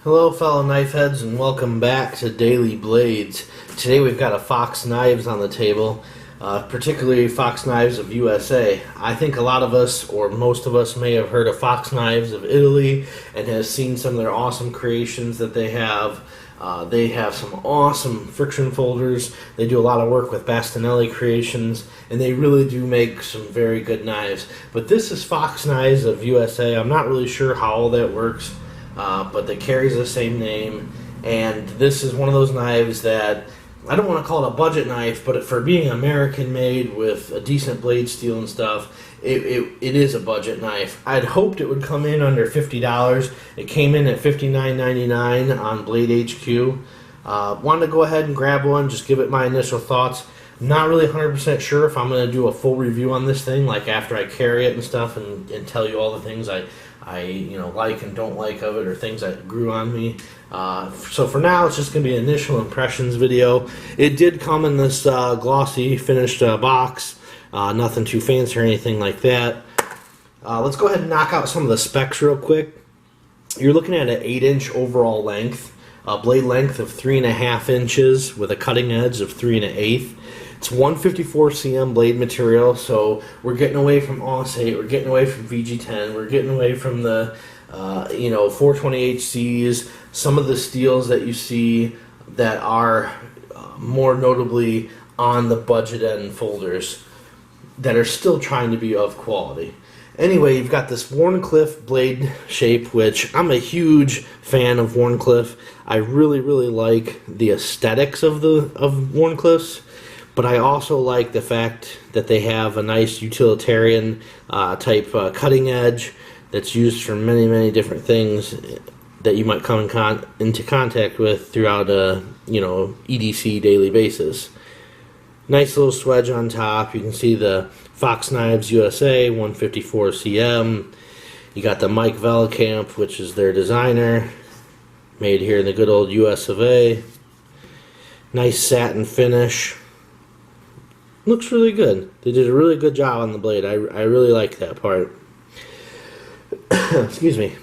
Hello fellow knife heads and welcome back to Daily Blades. Today we've got a Fox Knives on the table, particularly Fox Knives of USA. I think a lot of us, or most of us, may have heard of Fox Knives of Italy and has seen some of their awesome creations that they have. They have some awesome friction folders. They do a lot of work with Bastinelli creations, and they really do make some very good knives. But this is Fox Knives of USA. I'm not really sure how all that works. But it carries the same name, and this is one of those knives that I don't want to call it a budget knife, but for being American made with a decent blade steel and stuff, it is a budget knife. I'd hoped it would come in under $50. It came in at $59.99 on Blade HQ. Wanted to go ahead and grab one, just give it my initial thoughts. Not really 100% sure if I'm going to do a full review on this thing, like after I carry it and stuff, and tell you all the things I like and don't like of it, or things that grew on me. So for now, it's just going to be an initial impressions video. It did come in this glossy finished box. Nothing too fancy or anything like that. Let's go ahead and knock out some of the specs real quick. You're looking at an 8-inch overall length, a blade length of 3.5 inches with a cutting edge of 3 1/8. It's 154 cm blade material, so we're getting away from Aus-8, we're getting away from VG10, we're getting away from the 420HCs, some of the steels that you see that are more notably on the budget end folders that are still trying to be of quality. Anyway, you've got this Wharncliffe blade shape, which I'm a huge fan of Wharncliffe. I really like the aesthetics of Wharncliffe's. But I also like the fact that they have a nice utilitarian type cutting edge that's used for many different things that you might come into contact with throughout a EDC daily basis. Nice little swedge on top. You can see the Fox Knives USA 154 cm. You got the Mike Vellekamp, which is their designer, made here in the good old US of A. Nice satin finish. Looks really good. They did a really good job on the blade. I really like that part. Excuse me.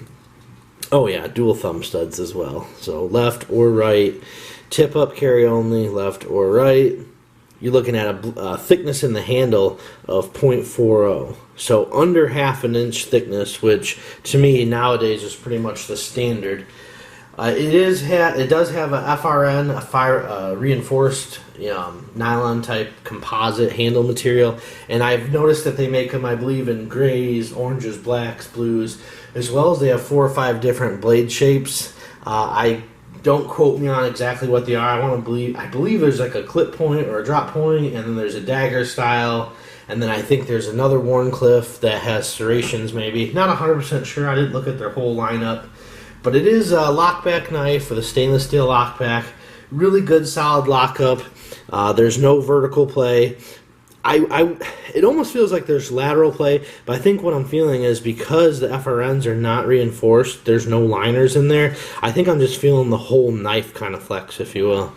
Oh yeah, dual thumb studs as well. So left or right. Tip up carry only, left or right. You're looking at a thickness in the handle of 0.40. So under 1/2 inch thickness, which to me nowadays is pretty much the standard. It does have a FRN, a fire reinforced nylon type composite handle material, and I've noticed that they make them, I believe, in grays, oranges, blacks, blues, as well as they have 4 or 5 different blade shapes. Don't quote me on exactly what they are. I believe there's like a clip point or a drop point, and then there's a dagger style, and then I think there's another Wharncliffe that has serrations maybe. Not 100% sure. I didn't look at their whole lineup. But it is a lockback knife with a stainless steel lockback. Really good solid lockup. There's no vertical play. It almost feels like there's lateral play, but I think what I'm feeling is because the FRNs are not reinforced, there's no liners in there, I think I'm just feeling the whole knife kind of flex, if you will.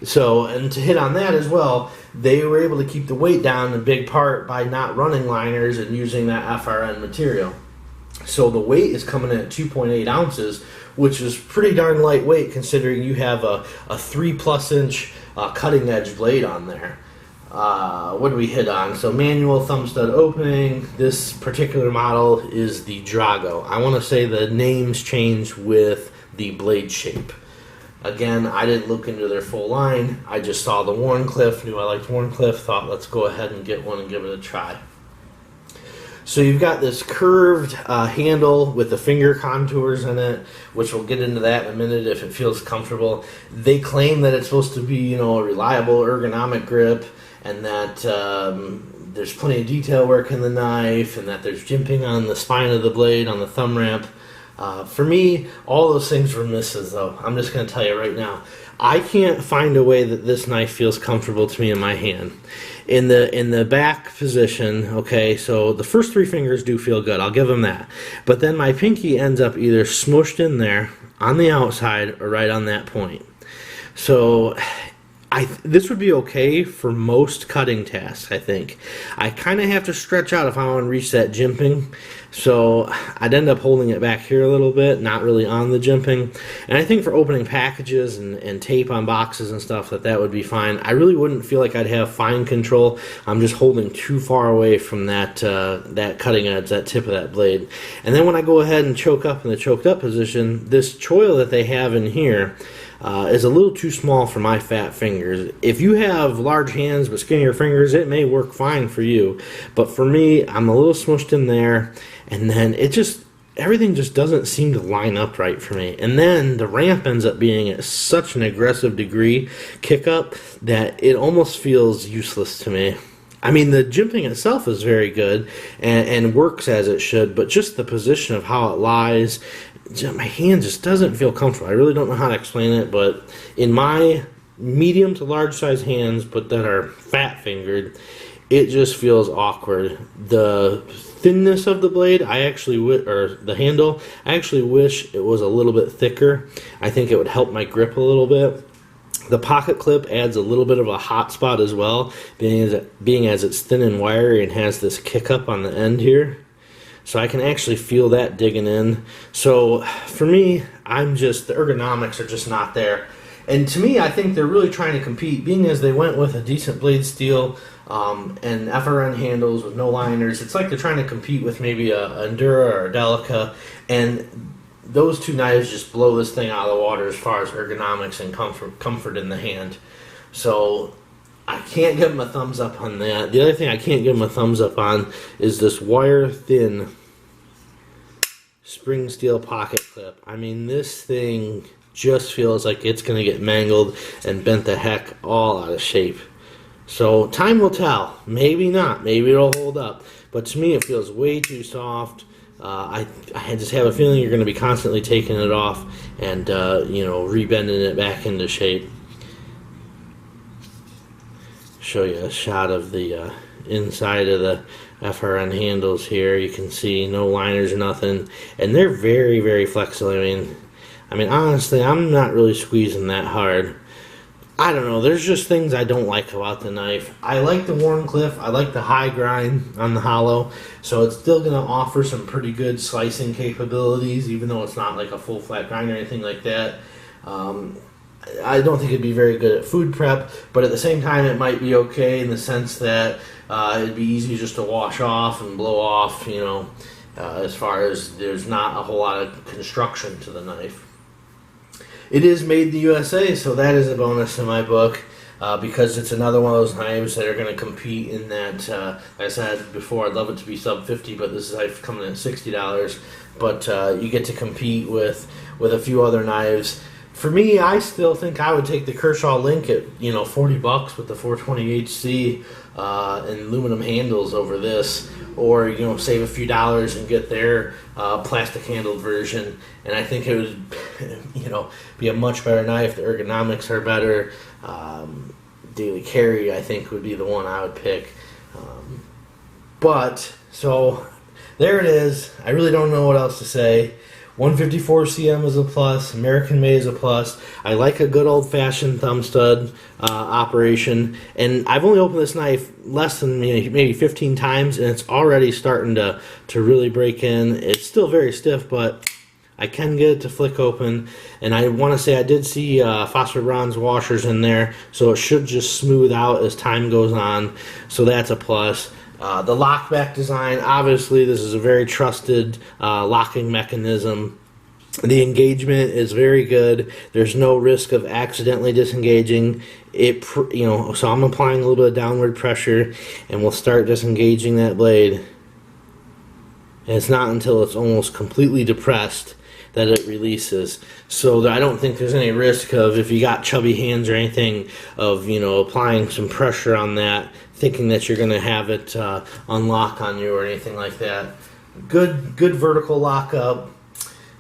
So, and to hit on that as well, they were able to keep the weight down in big part by not running liners and using that FRN material. So the weight is coming in at 2.8 ounces, which is pretty darn lightweight considering you have a 3+ inch cutting edge blade on there. What do we hit on? So manual thumb stud opening. This particular model is the Drago. I want to say the names change with the blade shape. Again, I didn't look into their full line. I just saw the Wharncliffe, knew I liked Wharncliffe, thought let's go ahead and get one and give it a try. So you've got this curved handle with the finger contours in it, which we'll get into that in a minute if it feels comfortable. They claim that it's supposed to be, a reliable ergonomic grip, and that there's plenty of detail work in the knife, and that there's jimping on the spine of the blade on the thumb ramp. For me, all those things were misses, though. I'm just going to tell you right now. I can't find a way that this knife feels comfortable to me in my hand. In the back position, okay, so the first 3 fingers do feel good, I'll give them that. But then my pinky ends up either smushed in there on the outside or right on that point. So This would be okay for most cutting tasks, I think. I kind of have to stretch out if I want to reach that jimping, so I'd end up holding it back here a little bit, not really on the jimping. And I think for opening packages and tape on boxes and stuff, that would be fine. I really wouldn't feel like I'd have fine control. I'm just holding too far away from that that cutting edge, that tip of that blade. And then when I go ahead and choke up in the choked up position, this choil that they have in here is a little too small for my fat fingers. If you have large hands but skinnier fingers, it may work fine for you. But for me, I'm a little smushed in there, and then everything just doesn't seem to line up right for me. And then the ramp ends up being at such an aggressive degree, kick up, that it almost feels useless to me. I mean, the jimping itself is very good and works as it should, but just the position of how it lies, my hand just doesn't feel comfortable. I really don't know how to explain it, but in my medium to large size hands, but that are fat fingered, it just feels awkward. The thinness of the blade, or the handle, I actually wish it was a little bit thicker. I think it would help my grip a little bit. The pocket clip adds a little bit of a hot spot as well, being as it's thin and wiry and has this kick up on the end here. So I can actually feel that digging in. So for me, the ergonomics are just not there. And to me, I think they're really trying to compete, being as they went with a decent blade steel and FRN handles with no liners. It's like they're trying to compete with maybe a Endura or a Delica, and those two knives just blow this thing out of the water as far as ergonomics and comfort in the hand. So I can't give them a thumbs up on that. The other thing I can't give them a thumbs up on is this wire thin spring steel pocket clip. I mean, this thing just feels like it's going to get mangled and bent the heck all out of shape. So time will tell. Maybe not. Maybe it'll hold up. But to me, it feels way too soft. I just have a feeling you're going to be constantly taking it off and rebending it back into shape. Show you a shot of the inside of the FRN handles here. You can see no liners or nothing, and they're very, very flexible. I mean, honestly, I'm not really squeezing that hard. I don't know. There's just things I don't like about the knife. I like the Wharncliffe. I like the high grind on the hollow, so it's still going to offer some pretty good slicing capabilities, even though it's not like a full flat grind or anything like that. I don't think it'd be very good at food prep, but at the same time, it might be okay in the sense that it'd be easy just to wash off and blow off, as far as there's not a whole lot of construction to the knife. It is made in the USA, so that is a bonus in my book, because it's another one of those knives that are going to compete in that, like I said before, I'd love it to be sub 50, but this is coming in at $60. But you get to compete with a few other knives. For me, I still think I would take the Kershaw Link at $40 with the 420 HC and aluminum handles over this, or save a few dollars and get their plastic handled version. And I think it would be a much better knife. The ergonomics are better. Daily carry, I think, would be the one I would pick. So there it is. I really don't know what else to say. 154 cm is a plus. American made is a plus. I like a good old-fashioned thumb stud operation, and I've only opened this knife less than maybe 15 times, and it's already starting to really break in. It's still very stiff, but I can get it to flick open, and I want to say I did see phosphor bronze washers in there, so it should just smooth out as time goes on, so that's a plus. The lockback design, obviously this is a very trusted locking mechanism. The engagement is very good. There's no risk of accidentally disengaging it. So I'm applying a little bit of downward pressure, and we'll start disengaging that blade. And it's not until it's almost completely depressed that it releases. So I don't think there's any risk of, if you got chubby hands or anything, of applying some pressure on that, thinking that you're going to have it unlock on you or anything like that. Good vertical lockup.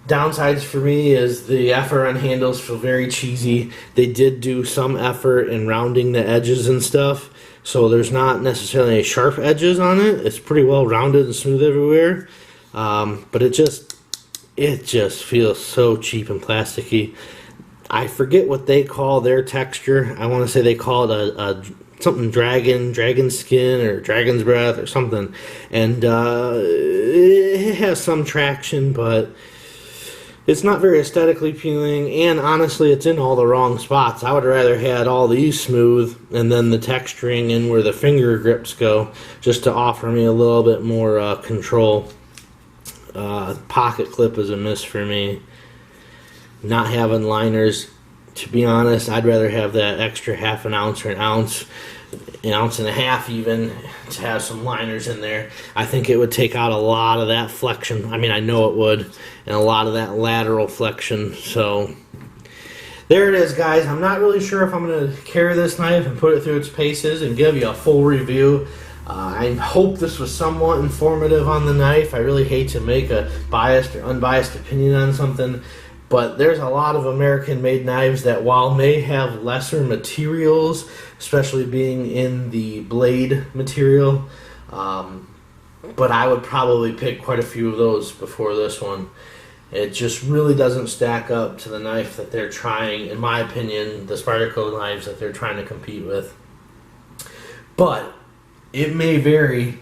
Downsides for me is the FRN handles feel very cheesy. They did do some effort in rounding the edges and stuff, so there's not necessarily any sharp edges on it. It's pretty well rounded and smooth everywhere, but it just feels so cheap and plasticky. I forget what they call their texture. I want to say they call it a something dragon skin or dragon's breath or something. And it has some traction, but it's not very aesthetically appealing, and honestly, it's in all the wrong spots. I would rather had all these smooth and then the texturing in where the finger grips go, just to offer me a little bit more control. Pocket clip is a miss for me. Not having liners, to be honest, I'd rather have that extra half an ounce or an ounce and a half even, to have some liners in there. I think it would take out a lot of that flexion. I mean, I know it would, and a lot of that lateral flexion. So there it is, guys. I'm not really sure if I'm going to carry this knife and put it through its paces and give you a full review. I hope this was somewhat informative on the knife. I really hate to make a biased or unbiased opinion on something, but there's a lot of American-made knives that, while may have lesser materials, especially being in the blade material, but I would probably pick quite a few of those before this one. It just really doesn't stack up to the knife that they're trying, in my opinion, the Spyderco knives that they're trying to compete with. But it may vary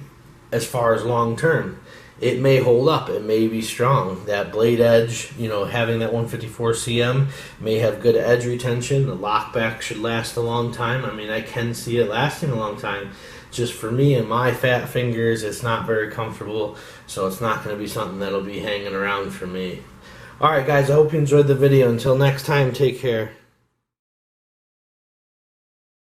as far as long term. It may hold up. It may be strong. That blade edge, you know, having that 154 cm may have good edge retention. The lockback should last a long time. I mean, I can see it lasting a long time. Just for me and my fat fingers, it's not very comfortable, so it's not going to be something that'll be hanging around for me. Alright guys, I hope you enjoyed the video. Until next time, take care.